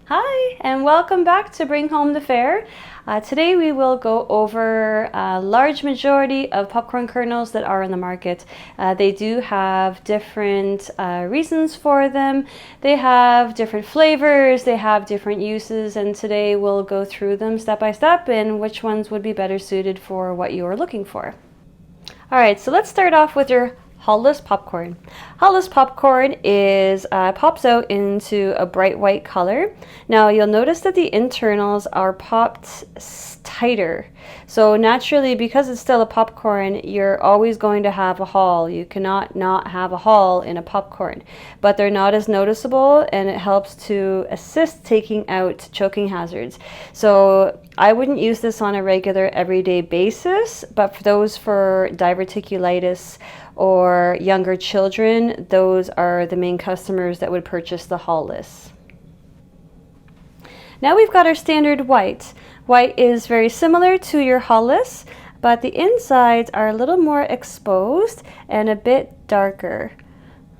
Hi, and welcome back to Bring Home the Fare. Today we will go over a large majority of popcorn kernels that are in the market. They do have different reasons for them. They have different flavors, they have different uses, and today we'll go through them step by step and which ones would be better suited for what you are looking for. All right, so let's start off with your Hollis Popcorn. Hollis Popcorn is pops out into a bright white color. Now you'll notice that the internals are popped tighter. So naturally, because it's still a popcorn, you're always going to have a hull. You cannot not have a hull in a popcorn, but they're not as noticeable, and it helps to assist taking out choking hazards. So I wouldn't use this on a regular everyday basis, but for those for diverticulitis or younger children, those are the main customers that would purchase the Hollis. Now we've got our standard white. White is very similar to your Hollis, but the insides are a little more exposed and a bit darker.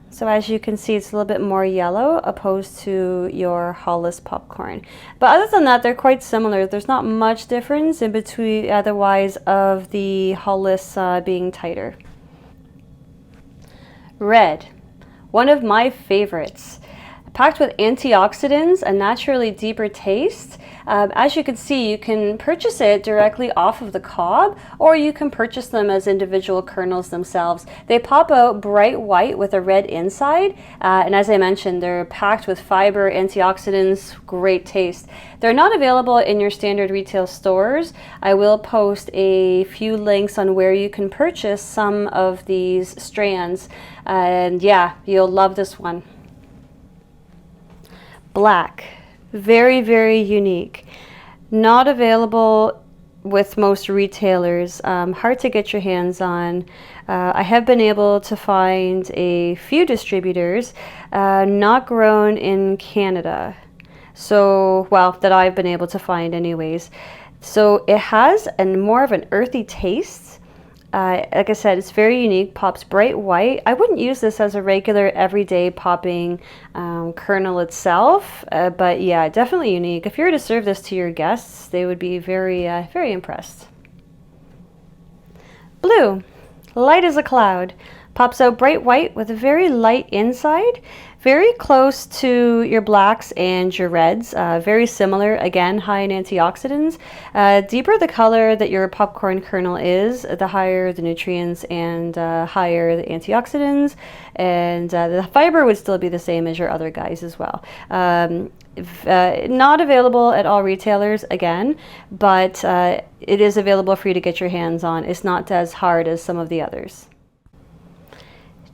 So as you can see, it's a little bit more yellow opposed to your Hollis popcorn. But other than that, they're quite similar. There's not much difference in between otherwise of the Hollis being tighter. Red, one of my favorites. Packed with antioxidants, a naturally deeper taste. As you can see, you can purchase it directly off of the cob, or you can purchase them as individual kernels themselves. They pop out bright white with a red inside, and as I mentioned, they're packed with fiber, antioxidants, great taste. They're not available in your standard retail stores. I will post a few links on where you can purchase some of these strands, and yeah, you'll love this one. Black, very, very unique. Not available with most retailers, hard to get your hands on. I have been able to find a few distributors, not grown in Canada. So, well, that I've been able to find anyways. So it has more of an earthy taste. Like I said, it's very unique, pops bright white. I wouldn't use this as a regular everyday popping kernel itself, but yeah, definitely unique. If you were to serve this to your guests, they would be very, very impressed. Blue, light as a cloud. Pops out bright white with a very light inside, very close to your blacks and your reds, very similar, again, high in antioxidants. Deeper the color that your popcorn kernel is, the higher the nutrients and higher the antioxidants, and the fiber would still be the same as your other guys as well. Not available at all retailers again, but it is available for you to get your hands on. It's not as hard as some of the others.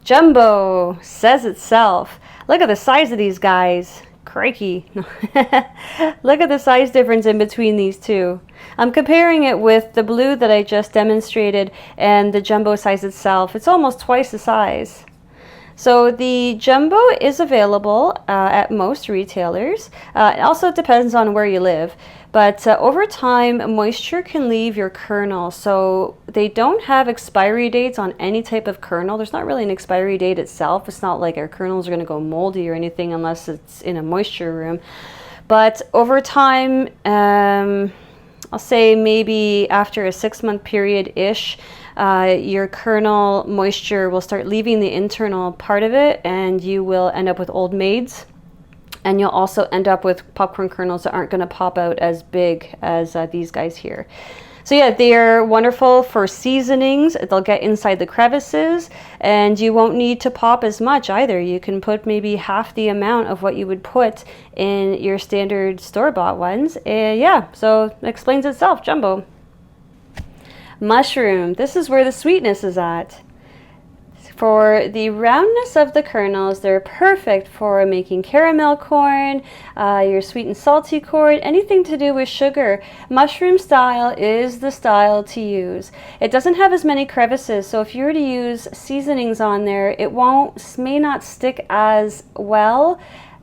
Jumbo says itself. Look at the size of these guys. Crikey. Look at the size difference in between these two. I'm comparing it with the blue that I just demonstrated and the jumbo size itself. It's almost twice the size. So the jumbo is available at most retailers. It also depends on where you live. But over time, moisture can leave your kernel. So they don't have expiry dates on any type of kernel. There's not really an expiry date itself. It's not like our kernels are going to go moldy or anything unless it's in a moisture room. But over time, I'll say maybe after a 6-month period-ish, your kernel moisture will start leaving the internal part of it, and you will end up with old maids. And you'll also end up with popcorn kernels that aren't going to pop out as big as these guys here. So yeah, they're wonderful for seasonings. They'll get inside the crevices, and you won't need to pop as much either. You can put maybe half the amount of what you would put in your standard store-bought ones. Yeah, so it explains itself, jumbo. Mushroom, this is where the sweetness is at. For the roundness of the kernels, they're perfect for making caramel corn, your sweet and salty corn, anything to do with sugar. Mushroom style is the style to use. It doesn't have as many crevices, so if you were to use seasonings on there, it may not stick as well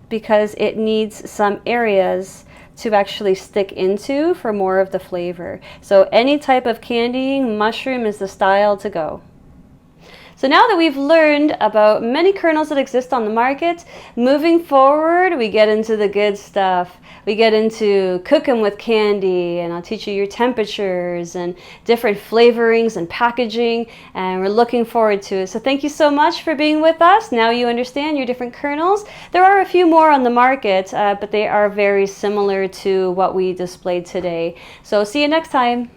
because it needs some areas to actually stick into for more of the flavor. So any type of candying, mushroom is the style to go. So now that we've learned about many kernels that exist on the market, moving forward, we get into the good stuff. We get into cooking with candy, and I'll teach you your temperatures and different flavorings and packaging, and we're looking forward to it. So thank you so much for being with us. Now you understand your different kernels. There are a few more on the market, but they are very similar to what we displayed today. So see you next time.